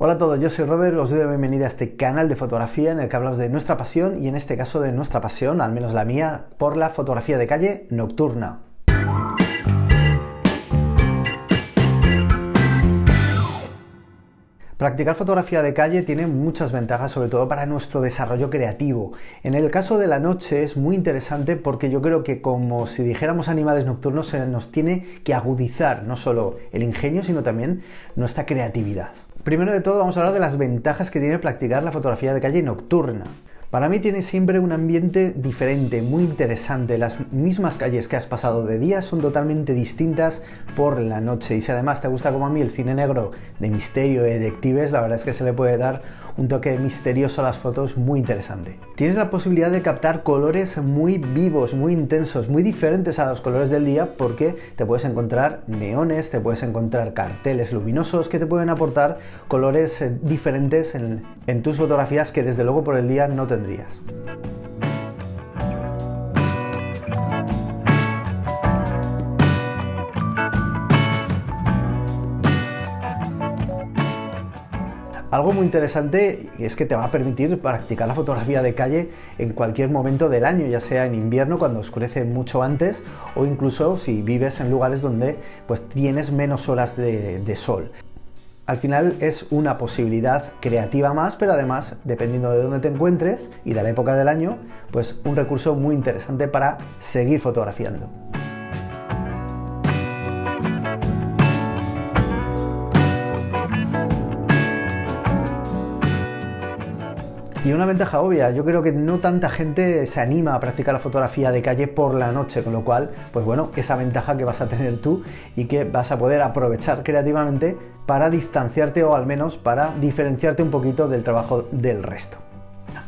Hola a todos, yo soy Robert, os doy la bienvenida a este canal de fotografía en el que hablamos de nuestra pasión y en este caso de nuestra pasión, al menos la mía, por la fotografía de calle nocturna. Practicar fotografía de calle tiene muchas ventajas, sobre todo para nuestro desarrollo creativo. En el caso de la noche es muy interesante porque yo creo que, como si dijéramos animales nocturnos, se nos tiene que agudizar no solo el ingenio, sino también nuestra creatividad. Primero de todo vamos a hablar de las ventajas que tiene practicar la fotografía de calle nocturna. Para mí tiene siempre un ambiente diferente, muy interesante. Las mismas calles que has pasado de día son totalmente distintas por la noche. Y si además te gusta, como a mí, el cine negro de misterio y detectives, la verdad es que se le puede dar un toque misterioso a las fotos muy interesante. Tienes la posibilidad de captar colores muy vivos, muy intensos, muy diferentes a los colores del día, porque te puedes encontrar neones, te puedes encontrar carteles luminosos que te pueden aportar colores diferentes en tus fotografías que desde luego por el día no tendrías. Algo muy interesante es que te va a permitir practicar la fotografía de calle en cualquier momento del año, ya sea en invierno cuando oscurece mucho antes o incluso si vives en lugares donde pues tienes menos horas de sol. Al final es una posibilidad creativa más, pero además, dependiendo de dónde te encuentres y de la época del año, pues un recurso muy interesante para seguir fotografiando. Y una ventaja obvia, yo creo que no tanta gente se anima a practicar la fotografía de calle por la noche, con lo cual, pues bueno, esa ventaja que vas a tener tú y que vas a poder aprovechar creativamente para distanciarte o al menos para diferenciarte un poquito del trabajo del resto.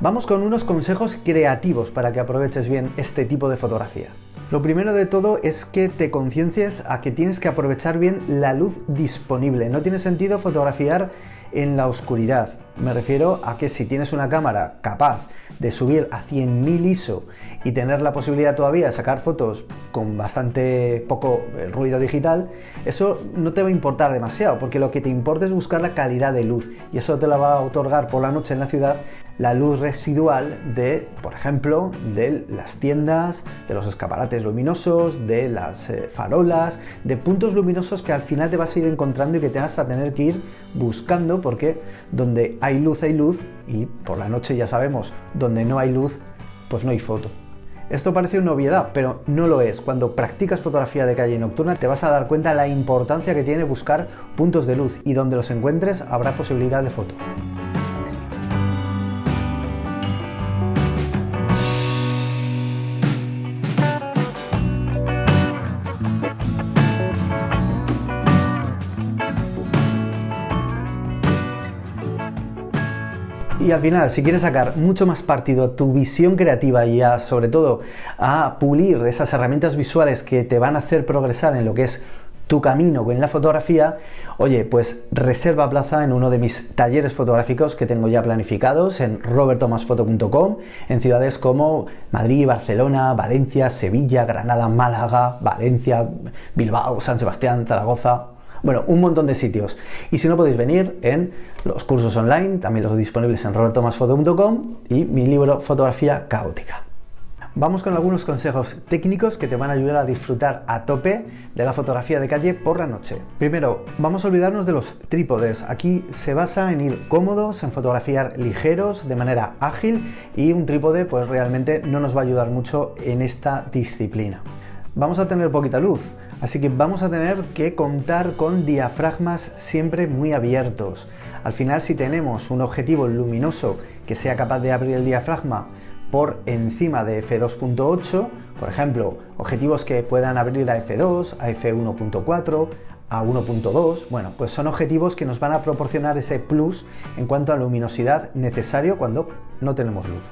Vamos con unos consejos creativos para que aproveches bien este tipo de fotografía. Lo primero de todo es que te conciencies a que tienes que aprovechar bien la luz disponible. No tiene sentido fotografiar en la oscuridad. Me refiero a que si tienes una cámara capaz de subir a 100.000 ISO y tener la posibilidad todavía de sacar fotos con bastante poco ruido digital, eso no te va a importar demasiado, porque lo que te importa es buscar la calidad de luz, y eso te la va a otorgar por la noche en la ciudad la luz residual de, por ejemplo, de las tiendas, de los escaparates luminosos, de las farolas, de puntos luminosos que al final te vas a ir encontrando y que te vas a tener que ir buscando, porque donde hay luz y por la noche ya sabemos, donde no hay luz, pues no hay foto. Esto parece una obviedad, pero no lo es. Cuando practicas fotografía de calle nocturna te vas a dar cuenta de la importancia que tiene buscar puntos de luz, y donde los encuentres habrá posibilidad de foto. Y al final, si quieres sacar mucho más partido a tu visión creativa y sobre todo a pulir esas herramientas visuales que te van a hacer progresar en lo que es tu camino en la fotografía, oye, pues reserva plaza en uno de mis talleres fotográficos que tengo ya planificados en robertomasfoto.com, en ciudades como Madrid, Barcelona, Valencia, Sevilla, Granada, Málaga, Valencia, Bilbao, San Sebastián, Zaragoza. Bueno, un montón de sitios. Y si no podéis venir, en los cursos online, también los disponibles en robertomasfoto.com, y mi libro Fotografía Caótica. Vamos con algunos consejos técnicos que te van a ayudar a disfrutar a tope de la fotografía de calle por la noche. Primero, vamos a olvidarnos de los trípodes. Aquí se basa en ir cómodos, en fotografiar ligeros, de manera ágil, y un trípode pues realmente no nos va a ayudar mucho en esta disciplina. Vamos a tener poquita luz, así que vamos a tener que contar con diafragmas siempre muy abiertos. Al final, si tenemos un objetivo luminoso que sea capaz de abrir el diafragma por encima de f2.8, por ejemplo, objetivos que puedan abrir a f2, a f1.4, a 1.2, bueno, pues son objetivos que nos van a proporcionar ese plus en cuanto a luminosidad necesario cuando no tenemos luz.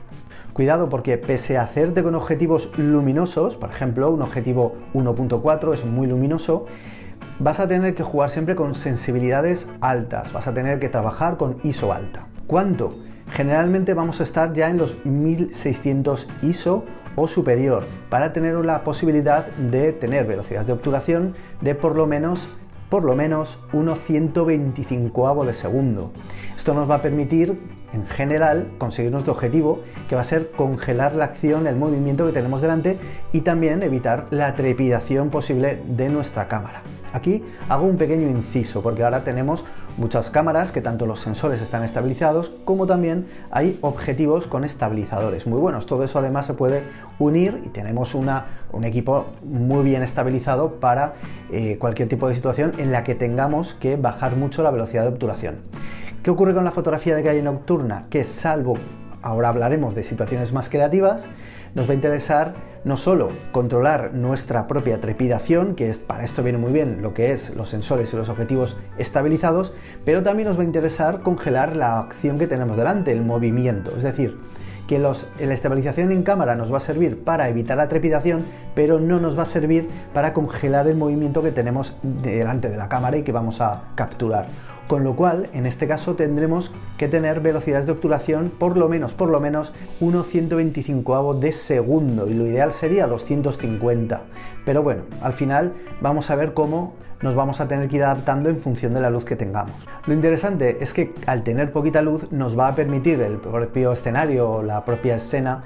Cuidado, porque pese a hacerte con objetivos luminosos, por ejemplo, un objetivo 1.4 es muy luminoso, vas a tener que jugar siempre con sensibilidades altas, vas a tener que trabajar con ISO alta. ¿Cuánto? Generalmente vamos a estar ya en los 1600 ISO o superior para tener la posibilidad de tener velocidades de obturación de por lo menos por lo menos 1/125 de segundo. Esto nos va a permitir, en general, conseguir nuestro objetivo, que va a ser congelar la acción, el movimiento que tenemos delante y también evitar la trepidación posible de nuestra cámara. Aquí hago un pequeño inciso porque ahora tenemos muchas cámaras que tanto los sensores están estabilizados como también hay objetivos con estabilizadores muy buenos. Todo eso además se puede unir y tenemos un equipo muy bien estabilizado para cualquier tipo de situación en la que tengamos que bajar mucho la velocidad de obturación. ¿Qué ocurre con la fotografía de calle nocturna? Que salvo, ahora hablaremos de situaciones más creativas, nos va a interesar no solo controlar nuestra propia trepidación, que para esto viene muy bien lo que es los sensores y los objetivos estabilizados, pero también nos va a interesar congelar la acción que tenemos delante, el movimiento. Es decir, que la estabilización en cámara nos va a servir para evitar la trepidación, pero no nos va a servir para congelar el movimiento que tenemos delante de la cámara y que vamos a capturar. Con lo cual, en este caso tendremos que tener velocidades de obturación por lo menos 1/125 de segundo y lo ideal sería 250. Pero bueno, al final vamos a ver cómo nos vamos a tener que ir adaptando en función de la luz que tengamos. Lo interesante es que al tener poquita luz nos va a permitir el propio escenario o la propia escena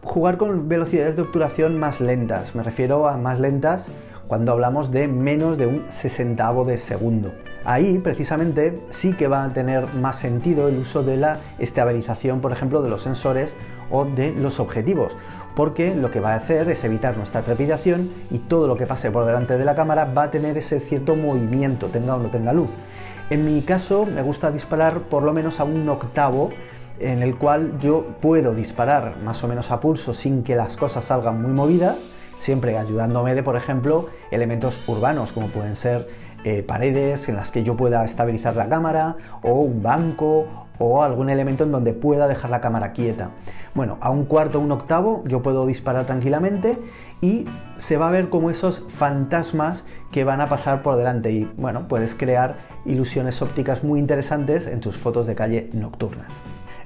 jugar con velocidades de obturación más lentas. Me refiero a más lentas cuando hablamos de menos de 1/60 de segundo. Ahí precisamente sí que va a tener más sentido el uso de la estabilización, por ejemplo, de los sensores o de los objetivos, porque lo que va a hacer es evitar nuestra trepidación y todo lo que pase por delante de la cámara va a tener ese cierto movimiento, tenga o no tenga luz. En mi caso me gusta disparar por lo menos a 1/8, en el cual yo puedo disparar más o menos a pulso sin que las cosas salgan muy movidas, siempre ayudándome de, por ejemplo, elementos urbanos como pueden ser paredes en las que yo pueda estabilizar la cámara o un banco o algún elemento en donde pueda dejar la cámara quieta. Bueno, a 1/4 o 1/8 yo puedo disparar tranquilamente y se va a ver como esos fantasmas que van a pasar por delante y bueno, puedes crear ilusiones ópticas muy interesantes en tus fotos de calle nocturnas.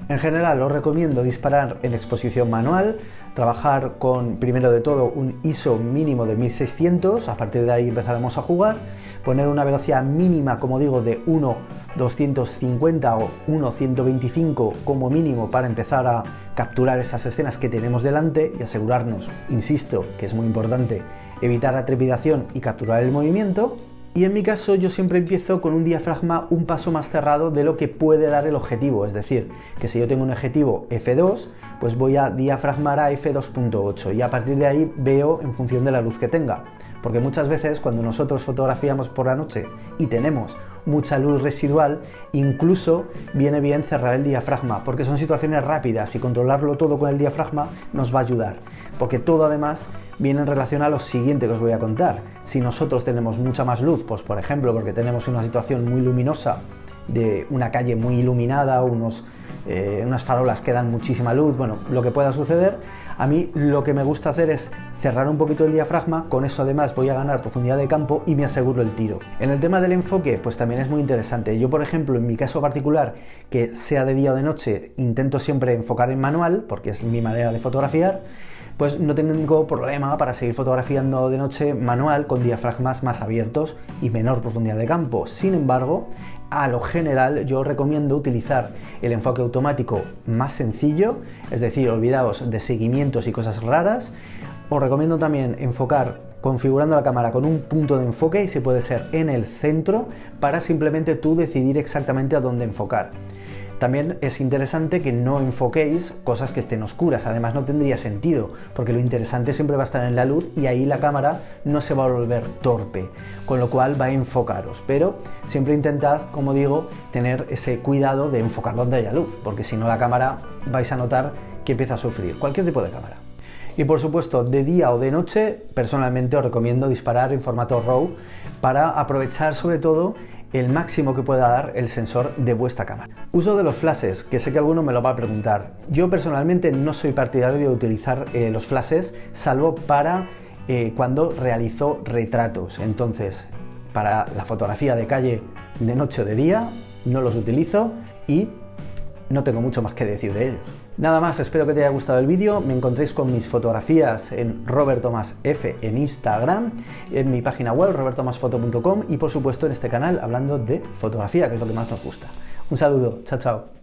En general os recomiendo disparar en exposición manual, trabajar con, primero de todo, un ISO mínimo de 1600, a partir de ahí empezaremos a jugar, poner una velocidad mínima, como digo, de 1/250 o 1/125 como mínimo para empezar a capturar esas escenas que tenemos delante y asegurarnos, insisto, que es muy importante, evitar la trepidación y capturar el movimiento. Y en mi caso yo siempre empiezo con un diafragma un paso más cerrado de lo que puede dar el objetivo, es decir, que si yo tengo un objetivo f2, pues voy a diafragmar a f2.8 y a partir de ahí veo en función de la luz que tenga. Porque muchas veces cuando nosotros fotografiamos por la noche y tenemos mucha luz residual, incluso viene bien cerrar el diafragma, porque son situaciones rápidas y controlarlo todo con el diafragma nos va a ayudar. Porque todo además viene en relación a lo siguiente que os voy a contar. Si nosotros tenemos mucha más luz, pues por ejemplo porque tenemos una situación muy luminosa de una calle muy iluminada, unas farolas que dan muchísima luz, bueno, lo que pueda suceder, a mí lo que me gusta hacer es cerrar un poquito el diafragma, con eso además voy a ganar profundidad de campo y me aseguro el tiro. En el tema del enfoque, pues también es muy interesante. Yo, por ejemplo, en mi caso particular, que sea de día o de noche, intento siempre enfocar en manual, porque es mi manera de fotografiar, pues no tengo problema para seguir fotografiando de noche manual con diafragmas más abiertos y menor profundidad de campo. Sin embargo, a lo general yo recomiendo utilizar el enfoque automático más sencillo, es decir, olvidaos de seguimientos y cosas raras. Os recomiendo también enfocar configurando la cámara con un punto de enfoque y si puede ser en el centro para simplemente tú decidir exactamente a dónde enfocar. También es interesante que no enfoquéis cosas que estén oscuras, además no tendría sentido, porque lo interesante siempre va a estar en la luz y ahí la cámara no se va a volver torpe, con lo cual va a enfocaros, pero siempre intentad, como digo, tener ese cuidado de enfocar donde haya luz, porque si no la cámara vais a notar que empieza a sufrir, cualquier tipo de cámara. Y por supuesto, de día o de noche, personalmente os recomiendo disparar en formato RAW para aprovechar sobre todo el máximo que pueda dar el sensor de vuestra cámara. Uso de los flashes, que sé que alguno me lo va a preguntar. Yo personalmente no soy partidario de utilizar los flashes, salvo para cuando realizo retratos. Entonces, para la fotografía de calle de noche o de día, no los utilizo y no tengo mucho más que decir de ello. Nada más, espero que te haya gustado el vídeo. Me encontréis con mis fotografías en Robert Thomas F en Instagram, en mi página web roberttomasfoto.com y por supuesto en este canal hablando de fotografía, que es lo que más nos gusta. Un saludo, chao chao.